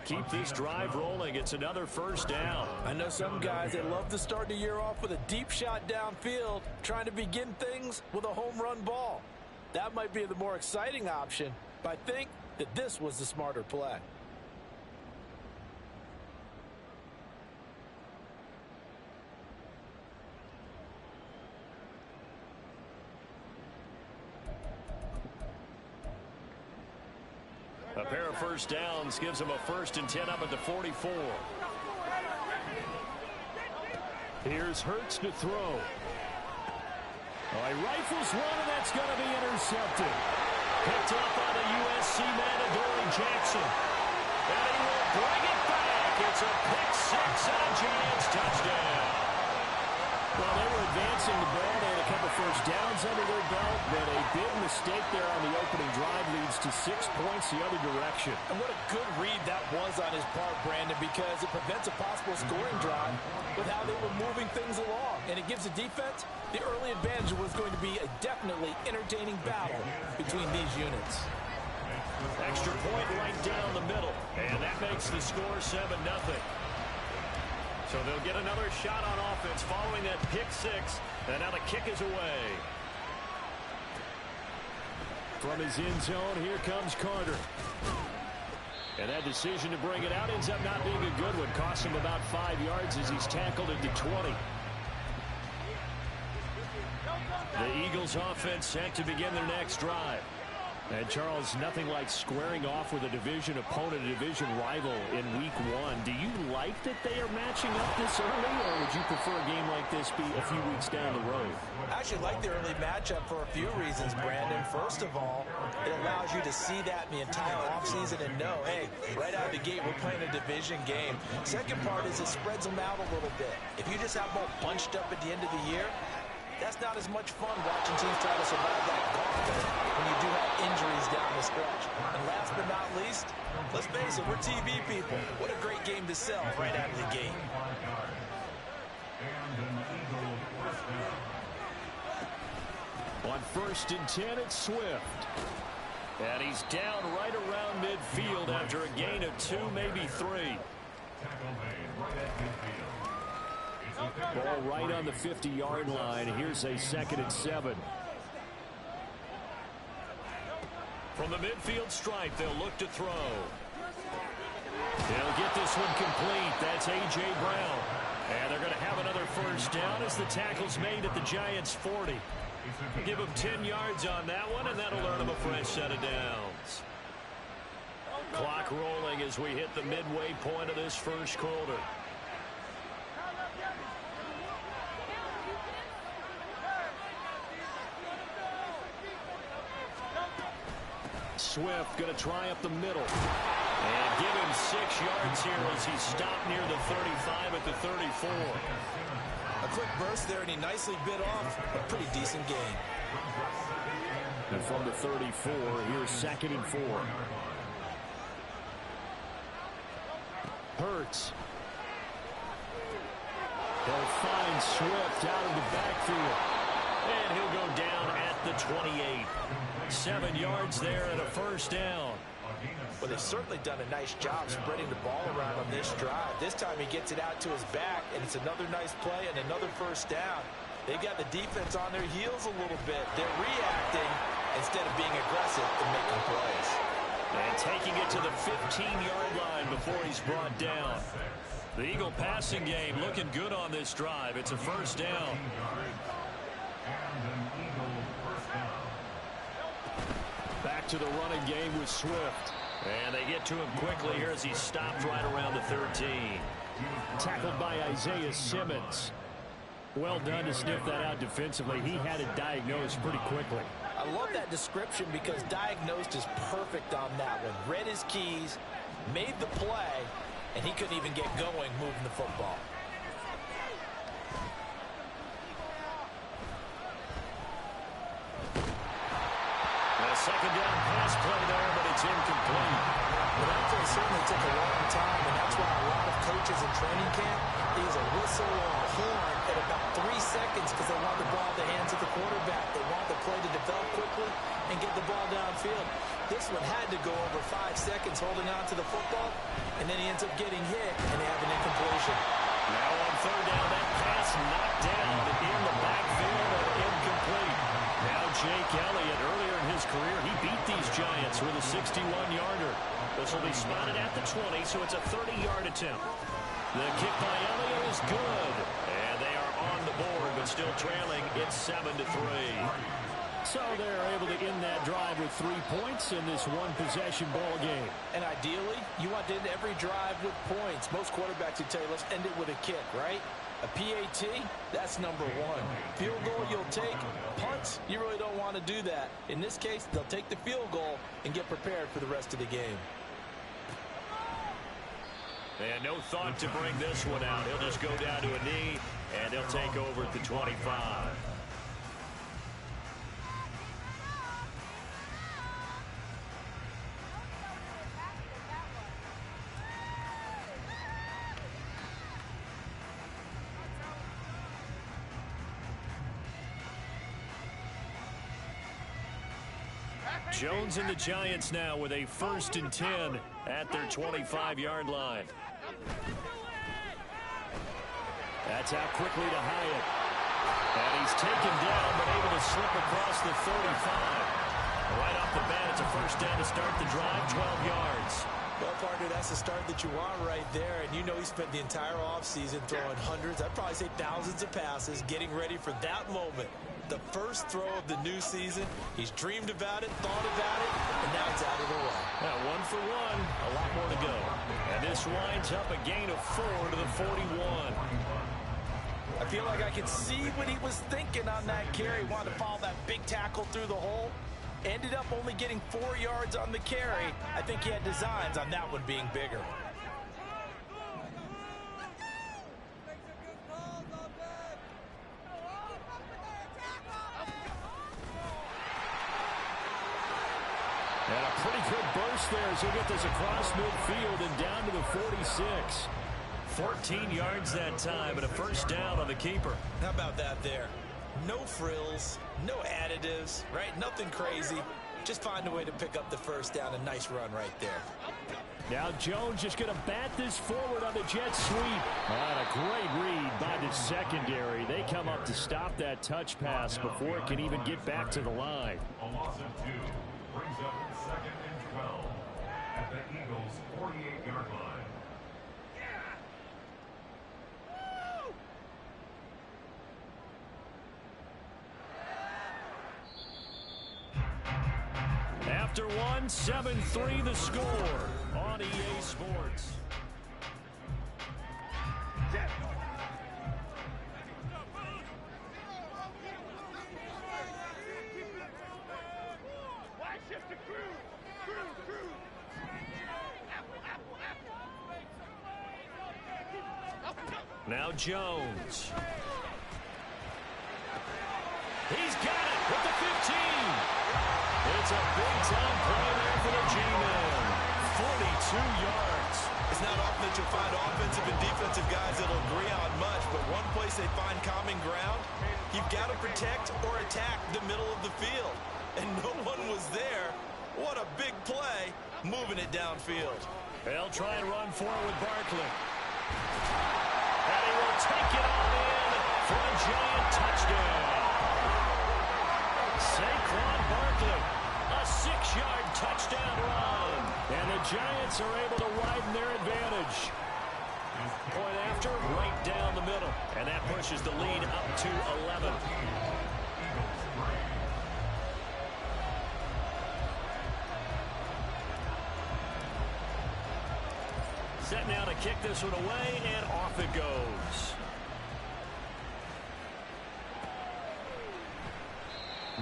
keep this drive rolling. It's another first down. I know some guys, they love to start the year off with a deep shot downfield, trying to begin things with a home run ball. That might be the more exciting option, but I think that this was the smarter play. A pair of first downs gives him a 1st and 10 up at the 44. Here's Hurts to throw. Oh, he rifles one, and that's going to be intercepted. Picked up by the USC man, Adoree Jackson. And he will bring it back. It's a pick six and a Giants touchdown. Well, they were advancing the ball. They had a couple first downs under their belt, but a big mistake there on the opening drive leads to 6 points the other direction. And what a good read that was on his part, Brandon, because it prevents a possible scoring drive with how they were moving things along. And it gives the defense the early advantage. Was going to be a definitely entertaining battle between these units. Extra point right down the middle, and that makes the score 7-0. So they'll get another shot on offense following that pick six, and now the kick is away. From his end zone, here comes Carter. And that decision to bring it out ends up not being a good one. Costs him about 5 yards as he's tackled into 20. The Eagles offense set to begin their next drive. And, Charles, nothing like squaring off with a division opponent, a division rival in week 1. Do you like that they are matching up this early, or would you prefer a game like this be a few weeks down the road? I actually like the early matchup for a few reasons, Brandon. First of all, it allows you to see that in the entire offseason and know, hey, right out of the gate, we're playing a division game. Second part is it spreads them out a little bit. If you just have them all bunched up at the end of the year, that's not as much fun watching teams try to survive that gauntlet when you do have injuries down the stretch. And last but not least, let's face it, we're TV people. What a great game to sell right out of the gate. On 1st and 10, it's Swift. And he's down right around midfield after a gain of 2, maybe 3. Ball right on the 50-yard line. Here's a 2nd and 7. From the midfield stripe, they'll look to throw. They'll get this one complete. That's A.J. Brown. And they're going to have another first down as the tackle's made at the Giants' 40. Give them 10 yards on that one, and that'll earn them a fresh set of downs. Clock rolling as we hit the midway point of this first quarter. Swift going to try up the middle. And give him 6 yards here as he stopped near the 35 at the 34. A quick burst there, and he nicely bit off a pretty decent gain. And from the 34, here's 2nd and 4. Hurts. They'll find Swift out of the backfield. And he'll go down at the 28. 7 yards there and a first down. Well, they've certainly done a nice job spreading the ball around on this drive. This time he gets it out to his back, and it's another nice play and another first down. They've got the defense on their heels a little bit. They're reacting instead of being aggressive and making plays. And taking it to the 15-yard line before he's brought down. The Eagle passing game looking good on this drive. It's a first down. Back to the running game with Swift. And they get to him quickly here as he stopped right around the 13. Tackled by Isaiah Simmons. Well done to sniff that out defensively. He had it diagnosed pretty quickly. I love that description because diagnosed is perfect on that one. Read his keys, made the play, and he couldn't even get going moving the football. Second down pass play there, but it's incomplete. Well, that play certainly took a long time, and that's why a lot of coaches in training camp use a whistle or a horn at about 3 seconds because they want the ball in the hands of the quarterback. They want the play to develop quickly and get the ball downfield. This one had to go over 5 seconds holding on to the football, and then he ends up getting hit, and they have an incompletion. Now on third down, that pass knocked down in the backfield and incomplete. Now Jake Elliott, earlier in his career, he beat these Giants with a 61-yarder. This will be spotted at the 20, so it's a 30-yard attempt. The kick by Elliott is good, and they are on the board, but still trailing. It's 7-3. So they're able to end that drive with 3 points in this one-possession ball game. And ideally, you want to end every drive with points. Most quarterbacks would tell you, let's end it with a kick, right? A PAT, that's number one. Field goal, you'll take. Punts, you really don't want to do that. In this case, they'll take the field goal and get prepared for the rest of the game. And no thought to bring this one out. He'll just go down to a knee, and they'll take over at the 25. Jones and the Giants now with a 1st and 10 at their 25-yard line. That's out quickly to Hyatt. And he's taken down, but able to slip across the 35. Right off the bat, it's a 1st down to start the drive, 12 yards. Well, partner, that's the start that you want right there. And you know he spent the entire offseason throwing hundreds, I'd probably say thousands of passes, getting ready for that moment. The first throw of the new season. He's dreamed about it, thought about it, and now it's out of the way. Now 1 for 1, a lot more to go. And this winds up a gain of 4 to the 41. I feel like I can see what he was thinking on that carry. Wanted to follow that big tackle through the hole. Ended up only getting 4 yards on the carry. I think he had designs on that one being bigger. And a pretty good burst there as he'll get this across midfield and down to the 46. 14 yards that time and a 1st down on the keeper. How about that there? No frills, no additives, right? Nothing crazy. Just find a way to pick up the 1st down. A nice run right there. Now Jones just going to bat this forward on the jet sweep. And a great read by the secondary. They come up to stop that touch pass before it can even get back to the line. A loss of 2 brings up 2nd and 12 at the Eagles' 48-yard line. After 1, 7-3 the score on EA Sports. Now Jones. He's got it with the 15. It's a big-time play there for the G-Men. 42 yards. It's not often that you'll find offensive and defensive guys that'll agree on much, but one place they find common ground, you've got to protect or attack the middle of the field. And no one was there. What a big play, moving it downfield. They'll try and run forward with Barkley. And he will take it on in for a Giant touchdown. Saquon Barkley, a 6-yard touchdown run. And the Giants are able to widen their advantage. Point after, right down the middle. And that pushes the lead up to 11. Set now to kick this one away, and off it goes.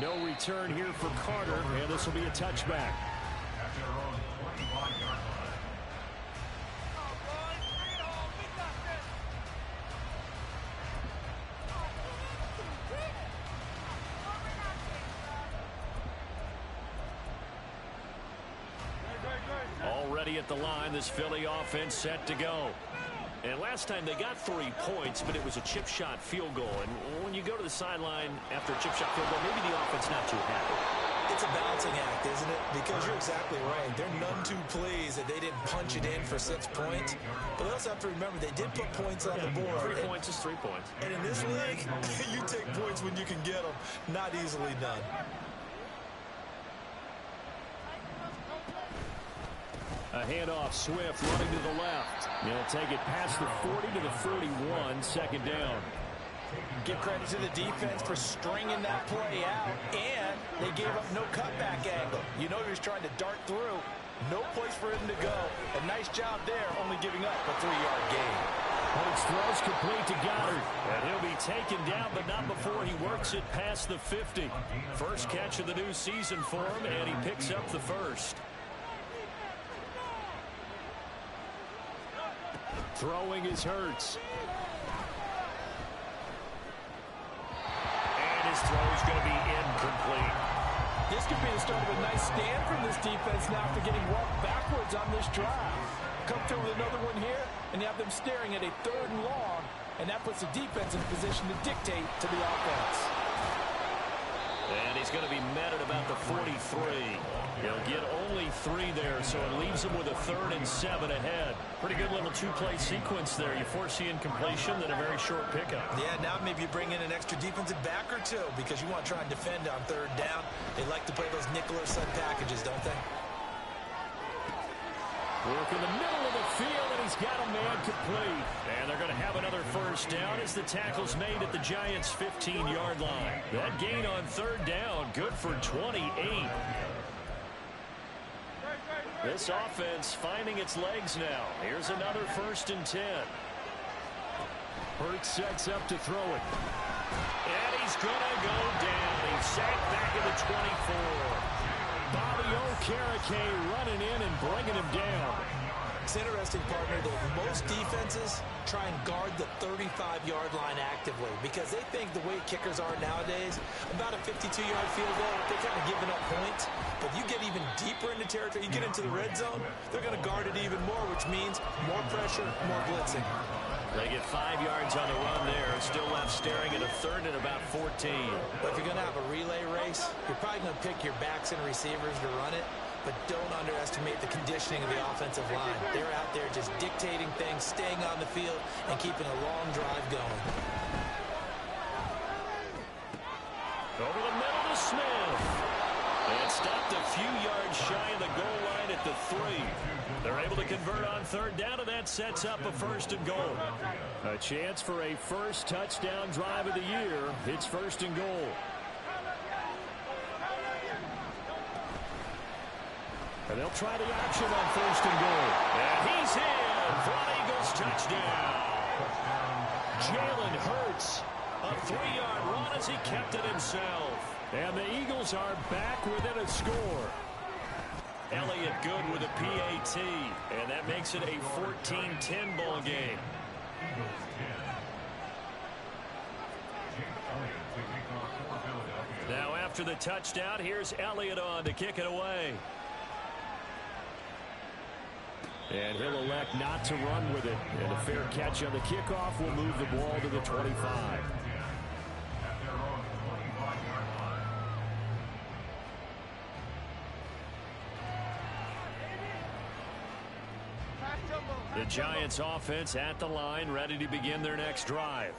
No return here for Carter, and this will be a touchback. Already at the line, this Philly offense set to go. And last time they got 3 points, but it was a chip shot field goal. And when you go to the sideline after a chip shot field goal, maybe the offense not too happy. It's a balancing act, isn't it? Because you're exactly right. They're none too pleased that they didn't punch it in for 6 points. But they also have to remember they did put points on the board. 3 points is 3 points. And in this league, you take points when you can get them. Not easily done. A handoff, Swift running to the left. He'll take it past the 40 to the 41, second down. Give credit to the defense for stringing that play out, and they gave up no cutback angle. You know he was trying to dart through. No place for him to go. A nice job there, only giving up a 3-yard gain. Hurts throws complete to Goddard. And he'll be taken down, but not before he works it past the 50. First catch of the new season for him, and he picks up the first. Throwing is Hurts. And his throw is going to be incomplete. This could be the start of a nice stand from this defense now after getting walked backwards on this drive. Come through with another one here, and you have them staring at a 3rd and long, and that puts the defense in a position to dictate to the offense. And he's going to be met at about the 43. He'll get only 3 there, so it leaves him with a 3rd and 7 ahead. Pretty good little 2-play sequence there. You force the incompletion, then a very short pickup. Yeah, now maybe you bring in an extra defensive back or 2 because you want to try and defend on 3rd down. They like to play those nickel or sub packages, don't they? Work in the middle of the field, and he's got a man complete. And they're going to have another first down as the tackle's made at the Giants' 15-yard line. That gain on 3rd down, good for 28. This offense finding its legs now. Here's another 1st and 10. Hurts sets up to throw it. And he's going to go down. He's sacked back at the 24. Bobby Okereke running in and bringing him down. It's interesting, partner, that most defenses try and guard the 35-yard line actively because they think the way kickers are nowadays, about a 52-yard field goal, they're kind of giving up points. But you get even deeper into territory, you get into the red zone, they're going to guard it even more, which means more pressure, more blitzing. They get 5 yards on the run there. Still left staring at a 3rd and about 14. But if you're going to have a relay race, you're probably going to pick your backs and receivers to run it. But don't underestimate the conditioning of the offensive line. They're out there just dictating things, staying on the field, and keeping a long drive going. Over the middle to Smith. And stopped a few yards shy of the goal line at the 3. They're able to convert on 3rd down, and that sets up a 1st and goal. A chance for a first touchdown drive of the year. It's 1st and goal. And they'll try the option on 1st and goal. And he's in for an Eagles touchdown. Jalen Hurts, a 3-yard run as he kept it himself. And the Eagles are back within a score. Elliott good with a PAT, and that makes it a 14-10 ball game. Now after the touchdown, here's Elliott on to kick it away. And he'll elect not to run with it. And a fair catch on the kickoff will move the ball to the 25. The Giants offense at the line, ready to begin their next drive.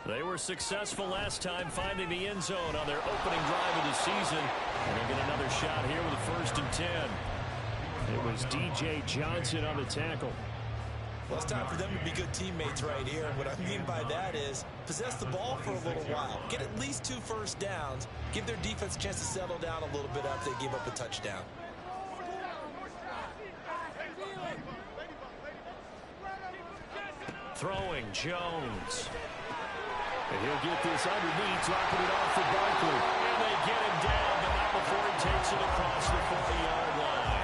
They were successful last time finding the end zone on their opening drive of the season. And they'll get another shot here with a 1st and 10. It was DJ Johnson on the tackle. Well, it's time for them to be good teammates right here. And what I mean by that is possess the ball for a little while. Get at least 2 first downs. Give their defense a chance to settle down a little bit after they give up a touchdown. Throwing Jones. And he'll get this underneath, dropping it off for Barkley. And they get him down, but not before he takes it across the 40-yard line.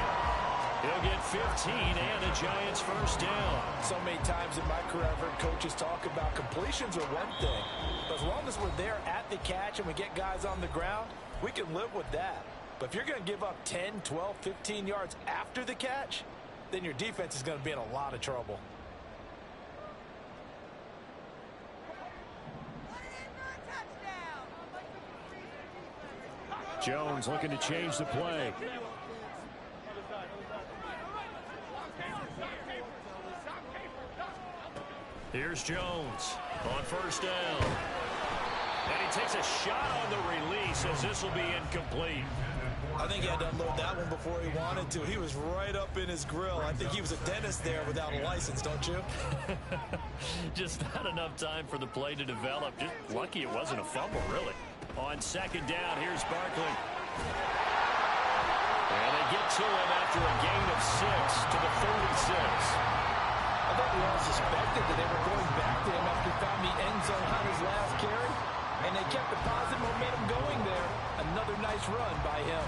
He'll get 15 and a Giants 1st down. So many times in my career, I've heard coaches talk about completions are one thing. But as long as we're there at the catch and we get guys on the ground, we can live with that. But if you're going to give up 10, 12, 15 yards after the catch, then your defense is going to be in a lot of trouble. Jones looking to change the play. Here's Jones on first down. And he takes a shot on the release as this will be incomplete. I think he had to unload that one before he wanted to. He was right up in his grill. I think he was a dentist there without a license, don't you? Just not enough time for the play to develop. Just lucky it wasn't a fumble, really. On second down, here's Barkley. And they get to him after a gain of 6 to the 46. I thought we all suspected that they were going back to him after he found the end zone on his last carry. And they kept the positive momentum going there. Another nice run by him.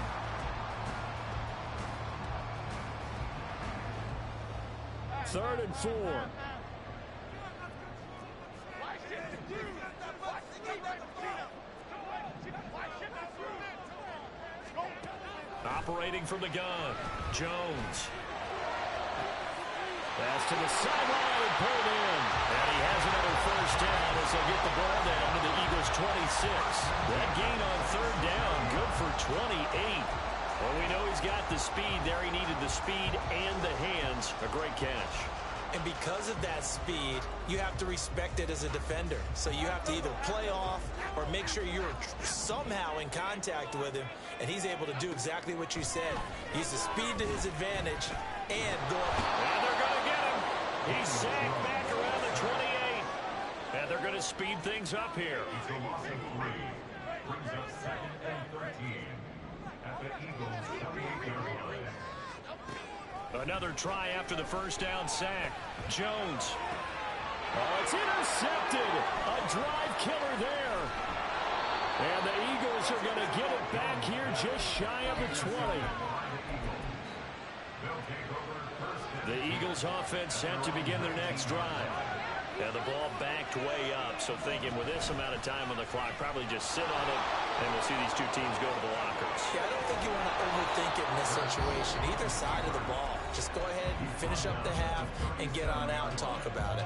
Third and 4. Operating from the gun, Jones. Pass to the sideline and pulled in. And he has another first down as they'll get the ball down to the Eagles 26. That gain on third down, good for 28. Well, we know he's got the speed there. He needed the speed and the hands. A great catch. And because of that speed, you have to respect it as a defender. So you have to either play off or make sure you're somehow in contact with him. And he's able to do exactly what you said. Use the speed to his advantage and go up. And they're going to get him. He's sacked back around the 28. And they're going to speed things up here. It's a loss of 3. Brings up 2nd and 13 at the Eagles' 38-yard line. Another try after the first down sack. Jones. Oh, it's intercepted. A drive killer there. And the Eagles are going to get it back here just shy of the 20. The Eagles offense set to begin their next drive. And the ball backed way up. So thinking with this amount of time on the clock, probably just sit on it, and we'll see these two teams go to the lockers. Yeah, I don't think you want to overthink it in this situation. Either side of the ball. Just go ahead and finish up the half and get on out and talk about it.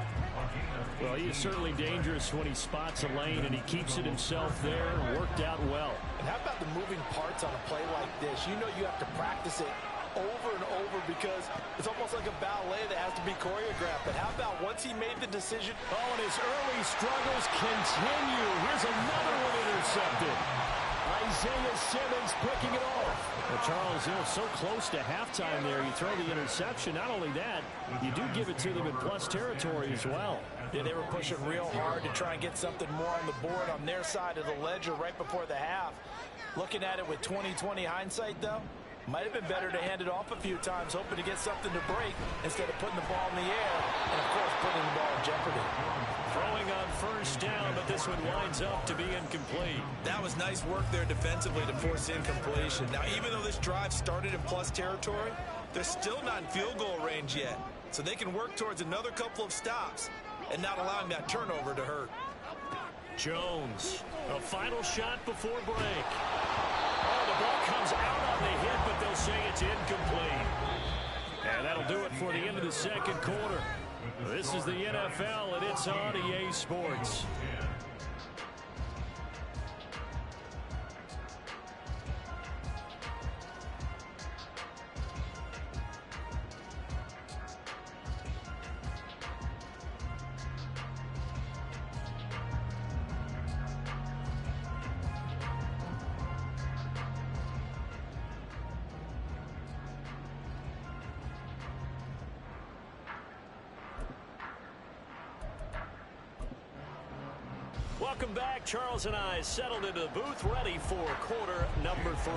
Well, he is certainly dangerous when he spots a lane, and he keeps it himself there. Worked out well. And how about the moving parts on a play like this? You know you have to practice it over and over because it's almost like a ballet that has to be choreographed. But how about once he made the decision? Oh, and his early struggles continue. Here's another one intercepted. Isaiah Simmons picking it off. Well, Charles, you know, so close to halftime there. You throw the interception. Not only that, you do give it to them in plus territory as well. Yeah, they were pushing real hard to try and get something more on the board on their side of the ledger right before the half. Looking at it with 20/20 hindsight, though, might have been better to hand it off a few times, hoping to get something to break instead of putting the ball in the air and, of course, putting the ball in jeopardy. Throwing on first down, but this one winds up to be incomplete. That was nice work there defensively to force incompletion. Now, even though this drive started in plus territory, they're still not in field goal range yet. So they can work towards another couple of stops and not allowing that turnover to hurt. Jones, a final shot before break. Oh, the ball comes out on the hit, but they'll say it's incomplete. And that'll do it for the end of the second quarter. This is the NFL, and it's on EA Sports. Welcome back. Charles and I settled into the booth, ready for quarter number 3.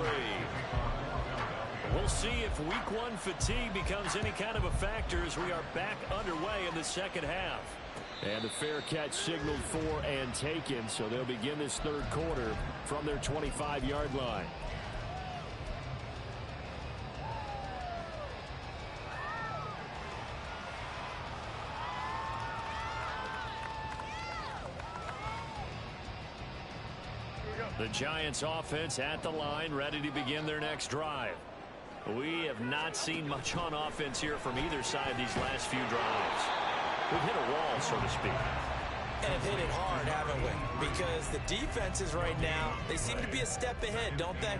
We'll see if week 1 fatigue becomes any kind of a factor as we are back underway in the second half. And the fair catch signaled for and taken, so they'll begin this third quarter from their 25-yard line. The Giants offense at the line, ready to begin their next drive. We have not seen much on offense here from either side these last few drives. We've hit a wall, so to speak. And have hit it hard, haven't we? Because the defenses right now, they seem to be a step ahead, don't they?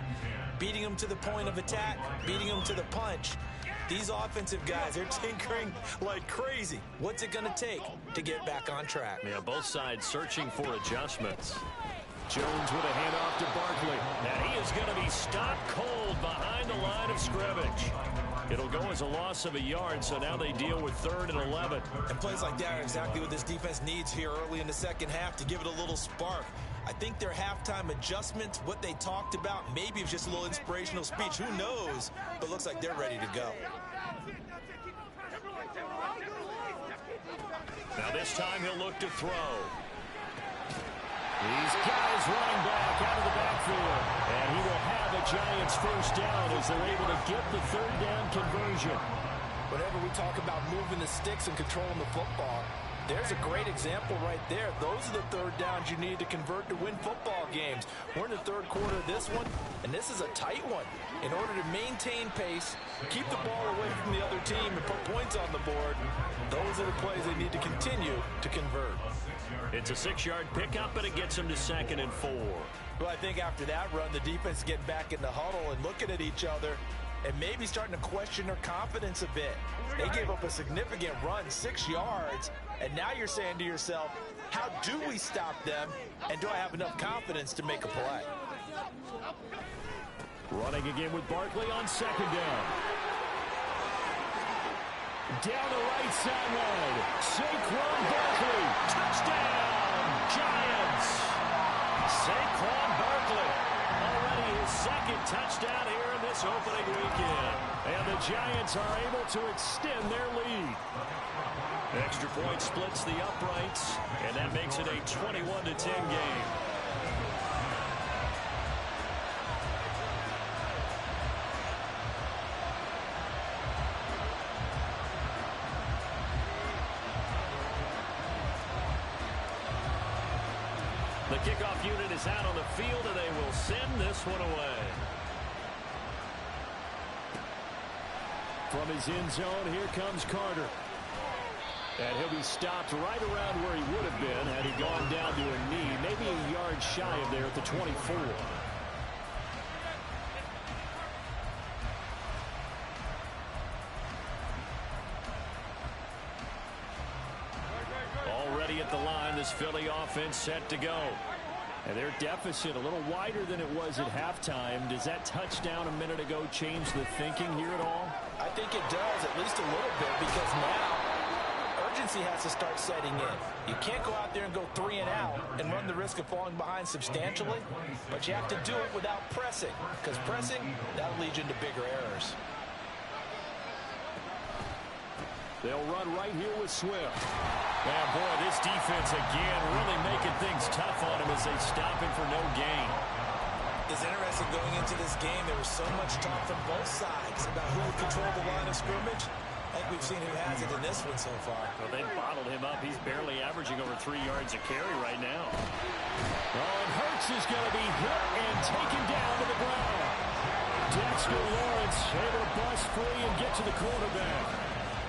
Beating them to the point of attack, beating them to the punch. These offensive guys, they're tinkering like crazy. What's it going to take to get back on track? Yeah, both sides searching for adjustments. Jones with a handoff to Barkley. And he is going to be stopped cold behind the line of scrimmage. It'll go as a loss of a yard, so now they deal with 3rd and 11. And plays like that are exactly what this defense needs here early in the second half to give it a little spark. I think their halftime adjustments, what they talked about, maybe it's just a little inspirational speech. Who knows? But looks like they're ready to go. Now this time he'll look to throw. These guys running back out of the backfield. And he will have the Giants first down as they're able to get the 3rd down conversion. Whenever we talk about moving the sticks and controlling the football, there's a great example right there. Those are the 3rd downs you need to convert to win football games. We're in the 3rd quarter of this one, and this is a tight one. In order to maintain pace, keep the ball away from the other team, and put points on the board, those are the plays they need to continue to convert. It's a 6-yard pickup, but it gets them to 2nd and 4. Well, I think after that run, the defense getting back in the huddle and looking at each other and maybe starting to question their confidence a bit. They gave up a significant run, 6 yards, and now you're saying to yourself, how do we stop them, and do I have enough confidence to make a play? Running again with Barkley on 2nd down. Down the right sideline, Saquon Barkley, touchdown, Giants. Saquon Barkley, already his 2nd touchdown here in this opening weekend. And the Giants are able to extend their lead. Extra point splits the uprights, and that makes it a 21-10 game. The kickoff unit is out on the field, and they will send this one away. From his end zone, here comes Carter. And he'll be stopped right around where he would have been had he gone down to a knee, maybe a yard shy of there at the 24. Already at the line, this Philly offense set to go. And their deficit a little wider than it was at halftime. Does that touchdown a minute ago change the thinking here at all? I think it does, at least a little bit, because now urgency has to start setting in. You can't go out there and go 3 and out and run the risk of falling behind substantially, but you have to do it without pressing, because pressing, that'll lead you into bigger errors. They'll run right here with Swift. And boy, this defense again really making things tough on him as they stop him for no gain. It's interesting going into this game. There was so much talk from both sides about who would control the line of scrimmage. I think we've seen who has it in this one so far. Well, they bottled him up. He's barely averaging over 3 yards a carry right now. Oh, and Hurts is going to be hit and taken down to the ground. Dexter Lawrence able to bust free and get to the quarterback.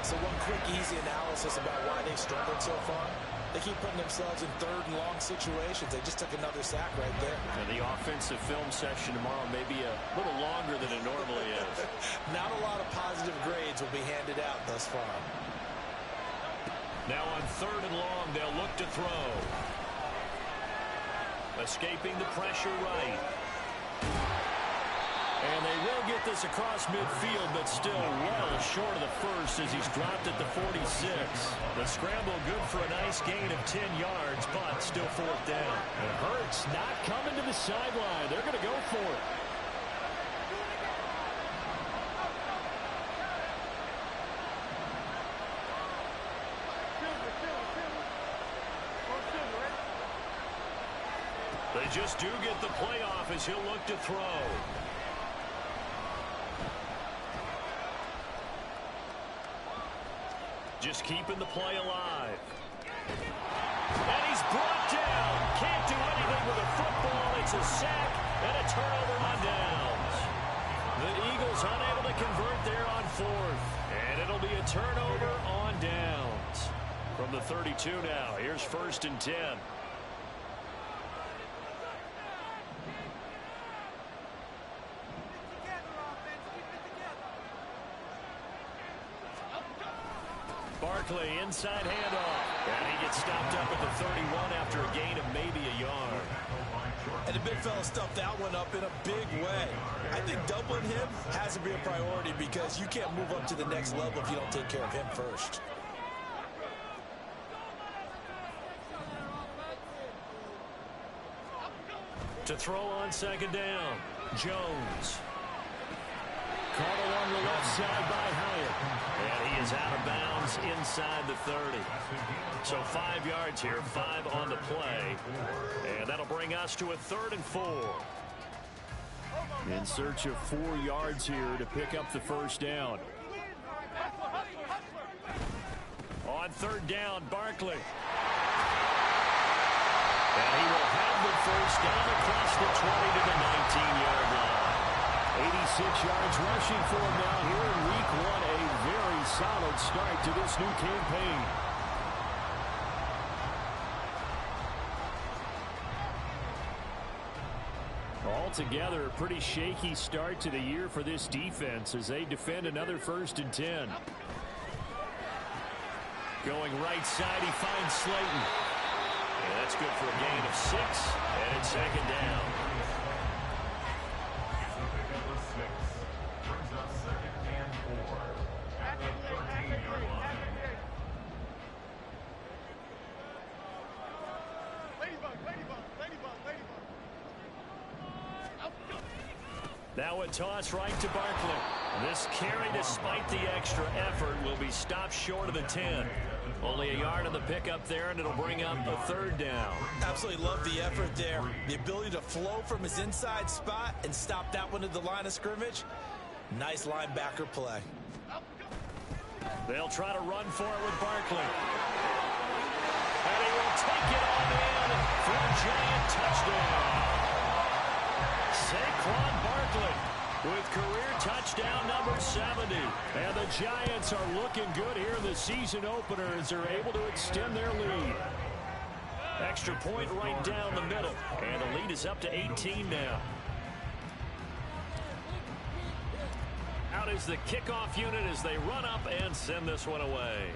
So one quick, easy analysis about why they've struggled so far. They keep putting themselves in 3rd and long situations. They just took another sack right there. And the offensive film session tomorrow may be a little longer than it normally is. Not a lot of positive grades will be handed out thus far. Now on 3rd and long, they'll look to throw. Escaping the pressure right. And they will get this across midfield, but still well short of the first as he's dropped at the 46. The scramble good for a nice gain of 10 yards, but still 4th down. And Hurts not coming to the sideline. They're going to go for it. They just do get the playoff as he'll look to throw. Just keeping the play alive. And he's brought down. Can't do anything with a football. It's a sack and a turnover on downs. The Eagles unable to convert there on 4th. And it'll be a turnover on downs. From the 32 now, here's 1st and 10. Barkley, inside handoff. And he gets stopped up at the 31 after a gain of maybe a yard. And the big fella stuffed that one up in a big way. I think doubling him has to be a priority because you can't move up to the next level if you don't take care of him first. To throw on 2nd down, Jones. Caught along the left side by Hyatt. And he is out of bounds inside the 30. So 5 yards here, 5 on the play. And that'll bring us to a 3rd and 4. In search of 4 yards here to pick up the 1st down. On 3rd down, Barkley. And he will have the 1st down across the 20 to the 19-yard line. 86 yards rushing for him now here in week 1. A very solid start to this new campaign. Altogether, a pretty shaky start to the year for this defense as they defend another 1st and 10. Going right side, he finds Slayton. And that's good for a gain of 6, and it's 2nd down. Now a toss right to Barkley. This carry, despite the extra effort, will be stopped short of the 10. Only a yard on the pickup there, and it'll bring up a 3rd down. Absolutely love the effort there. The ability to flow from his inside spot and stop that one at the line of scrimmage. Nice linebacker play. They'll try to run for it with Barkley. And he will take it on in for a giant touchdown. Saquon Barkley with career touchdown number 70. And the Giants are looking good here in the season opener as they're able to extend their lead. Extra point right down the middle. And the lead is up to 18 now. Out is the kickoff unit as they run up and send this one away.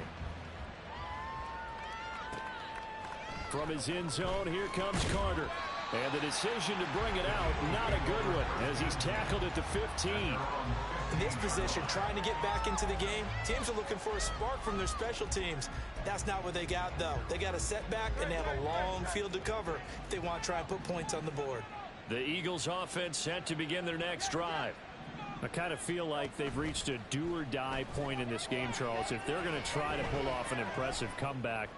From his end zone, here comes Carter. And the decision to bring it out, not a good one, as he's tackled at the 15. In this position, trying to get back into the game, teams are looking for a spark from their special teams. That's not what they got, though. They got a setback, and they have a long field to cover if they want to try and put points on the board. The Eagles offense set to begin their next drive. I kind of feel like they've reached a do-or-die point in this game, Charles. If they're going to try to pull off an impressive comeback,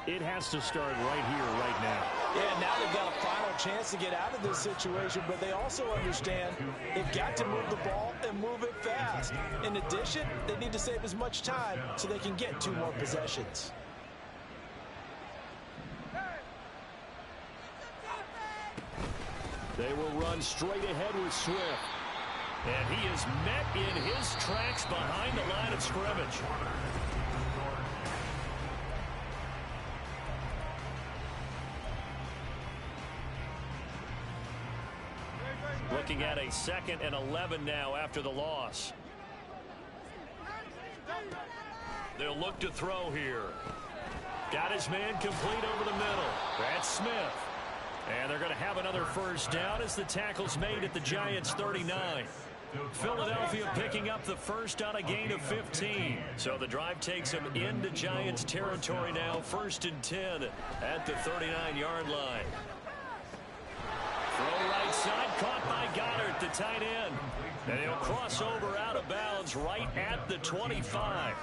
it has to start right here, right now. Yeah, now they've got a final chance to get out of this situation, but they also understand they've got to move the ball and move it fast. In addition, they need to save as much time so they can get 2 more possessions. They will run straight ahead with Swift. And he is met in his tracks behind the line of scrimmage. Looking at a 2nd and 11 now after the loss. They'll look to throw here. Got his man complete over the middle. That's Smith. And they're going to have another 1st down as the tackle's made at the Giants' 39. Philadelphia picking up the 1st on a gain of 15. So the drive takes them into Giants territory now. 1st and 10 at the 39-yard line. Throw right side, caught by Goddard, the tight end. And he'll cross over out of bounds right at the 25.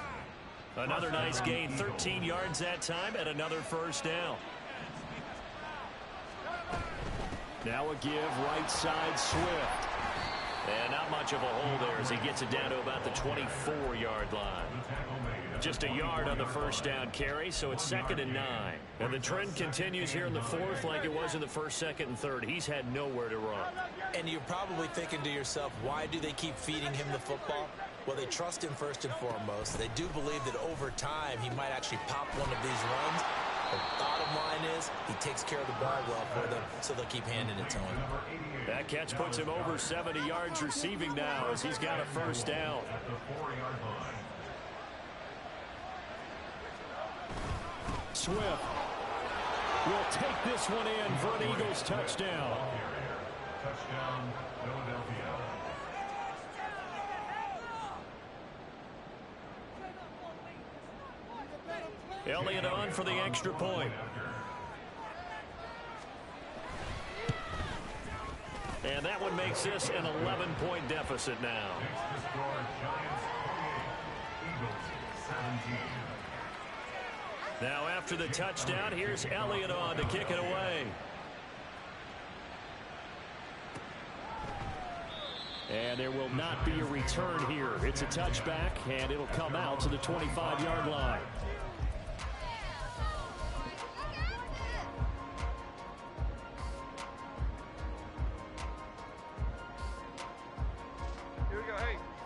Another nice gain, 13 yards that time, and another 1st down. Now a give, right side, Swift. And not much of a hole there as he gets it down to about the 24-yard line. Just a yard on the 1st down carry, so it's 2nd and 9. And the trend continues here in the 4th like it was in the 1st, 2nd, and 3rd. He's had nowhere to run. And you're probably thinking to yourself, why do they keep feeding him the football? Well, they trust him first and foremost. They do believe that over time he might actually pop one of these runs. The bottom line is he takes care of the ball well for them, so they'll keep handing it to him. That catch puts him over 70 yards receiving now as he's got a first down. Swift will take this one in for an Eagles touchdown. Touchdown, Philadelphia. Elliott on for the extra point. And that one makes this an 11-point deficit now. Next to score, Giants 28, Eagles 17. Now after the touchdown, here's Elliott on to kick it away. And there will not be a return here. It's a touchback, and it'll come out to the 25-yard line.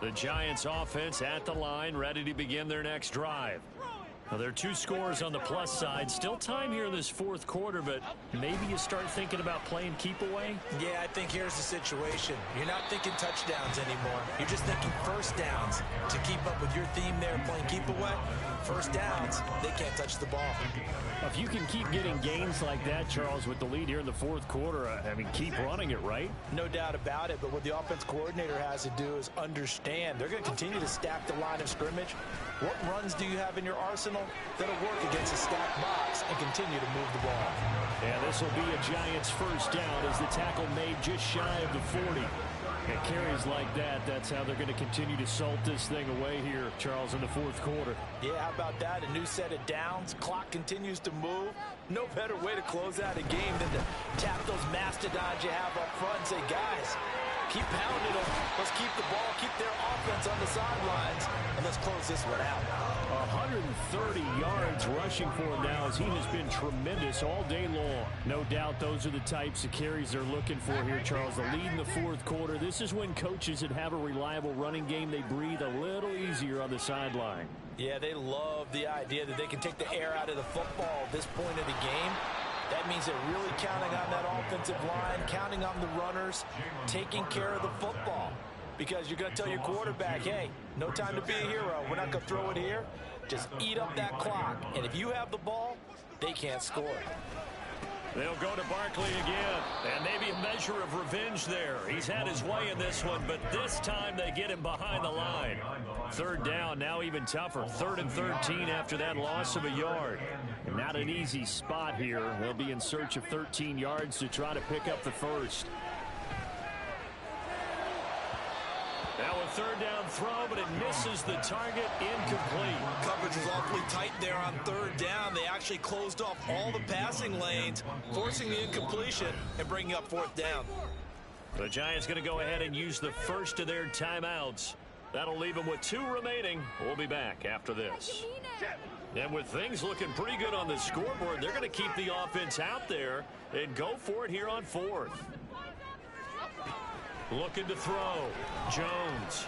The Giants offense at the line, ready to begin their next drive. Now, there are 2 scores on the plus side. Still time here in this fourth quarter, but maybe you start thinking about playing keep away? Yeah, I think here's the situation. You're not thinking touchdowns anymore. You're just thinking first downs. To keep up with your theme there, playing keep away, first downs, they can't touch the ball. If you can keep getting gains like that, Charles, with the lead here in the fourth quarter, I mean, keep running it, right? No doubt about it, but what the offense coordinator has to do is understand they're going to continue to stack the line of scrimmage. What runs do you have in your arsenal that'll work against a stacked box and continue to move the ball? And this will be a Giants first down as the tackle made just shy of the 40. And carries like that, that's how they're going to continue to salt this thing away here, Charles, in the fourth quarter. Yeah, how about that? A new set of downs. Clock continues to move. No better way to close out a game than to tap those mastodons you have up front and say, guys, keep pounding them. Let's keep the ball, keep their offense on the sidelines, and let's close this one out. 130 yards rushing for him now as he has been tremendous all day long. No doubt those are the types of carries they're looking for here, Charles. The lead in the fourth quarter. This is when coaches that have a reliable running game, they breathe a little easier on the sideline. Yeah, they love the idea that they can take the air out of the football at this point of the game. That means they're really counting on that offensive line, counting on the runners, taking care of the football. Because you're going to tell your quarterback, hey, no time to be a hero. We're not going to throw it here. Just eat up that clock. And if you have the ball, they can't score. They'll go to Barkley again. And maybe a measure of revenge there. He's had his way in this one, but this time they get him behind the line. Third down, now even tougher. 3rd and 13 after that loss of a yard. And not an easy spot here. They'll be in search of 13 yards to try to pick up the first. Now a 3rd down throw, but it misses the target, incomplete. Coverage was awfully tight there on 3rd down. They actually closed off all the passing lanes, forcing the incompletion and bringing up 4th down. The Giants going to go ahead and use the first of their timeouts. That'll leave them with 2 remaining. We'll be back after this. And with things looking pretty good on the scoreboard, they're going to keep the offense out there and go for it here on 4th. Looking to throw. Jones.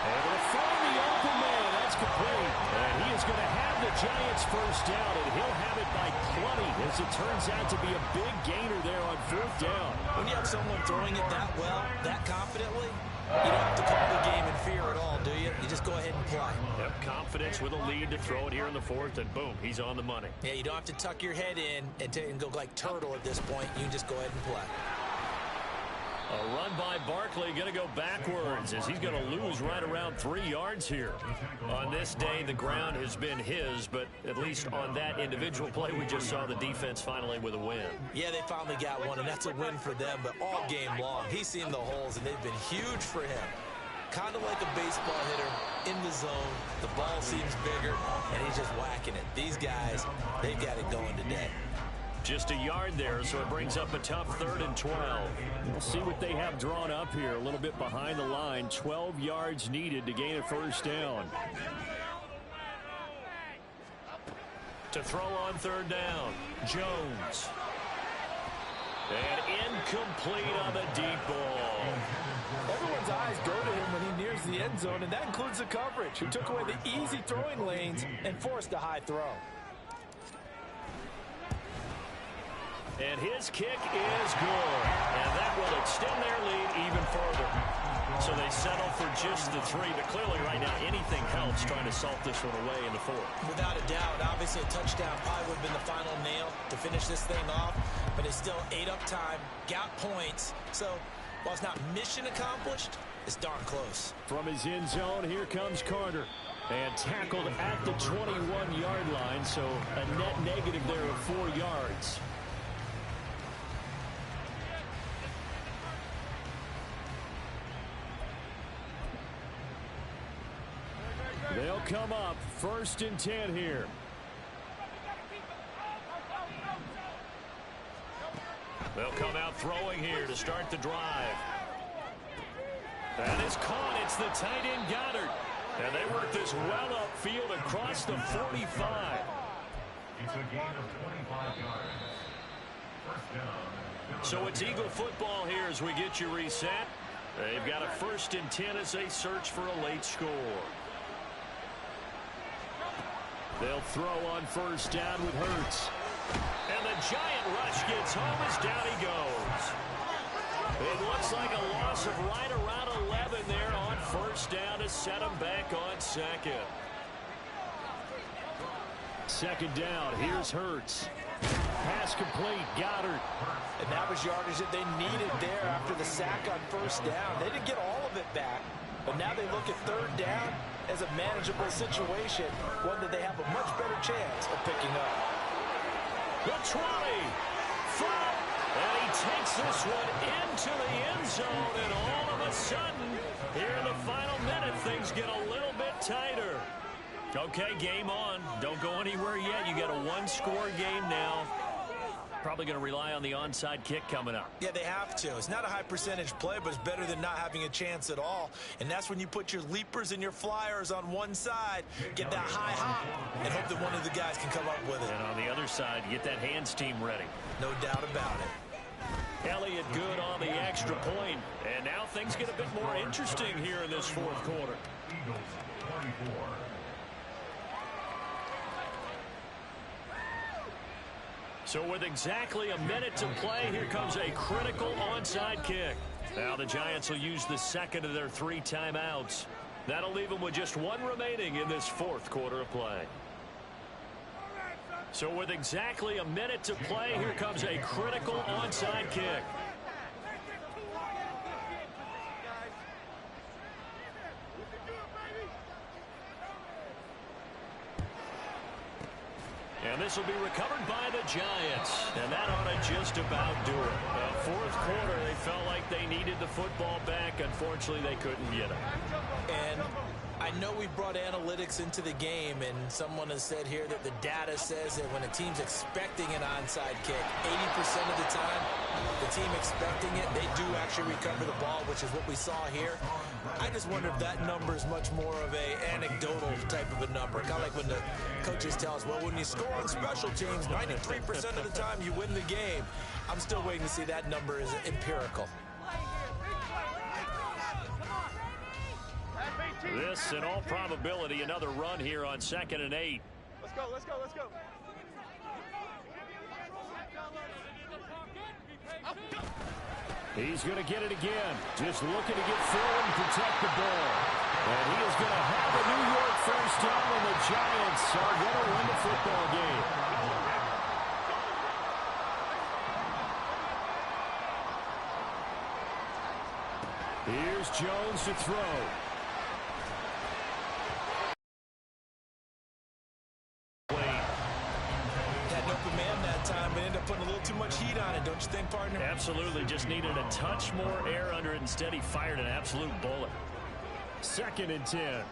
Able to find the open man. That's complete. And he is going to have the Giants first down, and he'll have it by plenty as it turns out to be a big gainer there on 4th down. When you have someone throwing it that well, that confidently, you don't have to call the game in fear at all, do you? You just go ahead and play. Yep, confidence with a lead to throw it here in the 4th, and boom, he's on the money. Yeah, you don't have to tuck your head in and go like turtle at this point. You can just go ahead and play. A run by Barkley, going to go backwards as he's going to lose right around 3 yards here. On this day, the ground has been his, but at least on that individual play, we just saw the defense finally with a win. Yeah, they finally got one, and that's a win for them, but all game long, he's seen the holes, and they've been huge for him. Kind of like a baseball hitter in the zone. The ball seems bigger, and he's just whacking it. These guys, they've got it going today. Just a yard there, so it brings up a tough 3rd and 12. We'll see what they have drawn up here. A little bit behind the line. 12 yards needed to gain a first down. To throw on 3rd down. Jones. And incomplete on the deep ball. Everyone's eyes go to him when he nears the end zone, and that includes the coverage, who took away the easy throwing lanes and forced a high throw. And his kick is good. And that will extend their lead even further. So they settle for just the 3. But clearly right now anything helps trying to salt this one away in the 4th. Without a doubt, obviously a touchdown probably would have been the final nail to finish this thing off. But it's still ate up time, got points. So while it's not mission accomplished, it's darn close. From his end zone, here comes Carter. And tackled at the 21-yard line. So a net negative there of 4 yards. They'll come up 1st and 10 here. They'll come out throwing here to start the drive. That is caught. It's the tight end Goddard. And they work this well upfield across the 45. It's a gain of 25 yards. First down. So it's Eagle football here as we get you reset. They've got a 1st and 10 as they search for a late score. They'll throw on 1st down with Hurts. And the giant rush gets home as down he goes. It looks like a loss of right around 11 there on 1st down to set him back on 2nd. 2nd down, here's Hurts. Pass complete, Goddard. And that was yardage that they needed there after the sack on 1st down. They didn't get all of it back, but now they look at 3rd down as a manageable situation, one that they have a much better chance of picking up. The 20, front, and he takes this one into the end zone, and all of a sudden, here in the final minute, things get a little bit tighter. Okay, game on. Don't go anywhere yet. You got a 1-score game now. Probably going to rely on the onside kick coming up. Yeah, they have to. It's not a high percentage play, but it's better than not having a chance at all. And that's when you put your leapers and your flyers on one side, get that high hop, and hope that one of the guys can come up with it. And on the other side, get that hands team ready. No doubt about it. Elliott good on the extra point. And now things get a bit more interesting here in this 4th quarter. Eagles 24. So with exactly a minute to play, here comes a critical onside kick. Now the Giants will use the 2nd of their 3 timeouts. That'll leave them with just 1 remaining in this 4th quarter of play. So with exactly a minute to play, here comes a critical onside kick. And this will be recovered by the Giants. And that ought to just about do it. 4th quarter, they felt like they needed the football back. Unfortunately, they couldn't get it. And I know we brought analytics into the game, and someone has said here that the data says that when a team's expecting an onside kick, 80% of the time, the team expecting it, they do actually recover the ball, which is what we saw here. I just wonder if that number is much more of a anecdotal type of a number. Kind of like when the coaches tell us, well, when you score on special teams, 93% of the time you win the game. I'm still waiting to see that number is empirical. This, in all probability, another run here on 2nd and 8. Let's go, let's go, let's go. He's going to get it again. Just looking to get forward and protect the ball. And he is going to have a New York 1st down, and the Giants are going to win the football game. Here's Jones to throw. Time, but ended up putting a little too much heat on it, don't you think, partner? Absolutely. Just needed a touch more air under it. Instead, he fired an absolute bullet. 2nd and 10.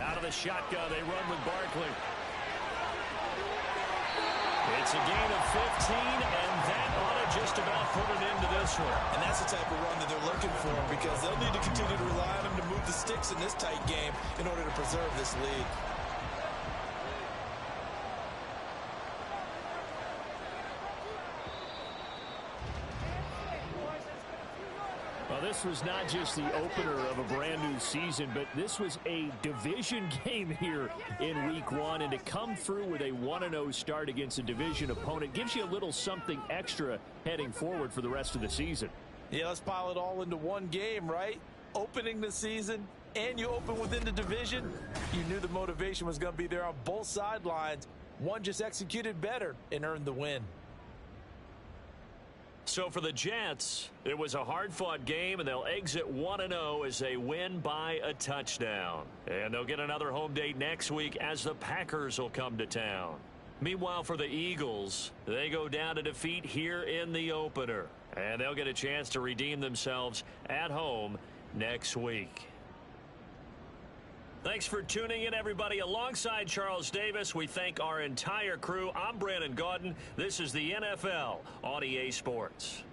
Out of the shotgun, they run with Barkley. It's a gain of 15, and that ought to just about put an end to this one. And that's the type of run that they're looking for, because they'll need to continue to rely on him to move the sticks in this tight game in order to preserve this lead. Well, this was not just the opener of a brand new season, but this was a division game here in week 1. And to come through with a 1-0 start against a division opponent gives you a little something extra heading forward for the rest of the season. Yeah, let's pile it all into one game, right? Opening the season, and you open within the division. You knew the motivation was going to be there on both sidelines. One just executed better and earned the win. So for the Jets, it was a hard-fought game, and they'll exit 1-0 as they win by a touchdown. And they'll get another home date next week as the Packers will come to town. Meanwhile, for the Eagles, they go down to defeat here in the opener. And they'll get a chance to redeem themselves at home next week. Thanks for tuning in, everybody. Alongside Charles Davis, we thank our entire crew. I'm Brandon Gaudin. This is the NFL on EA Sports.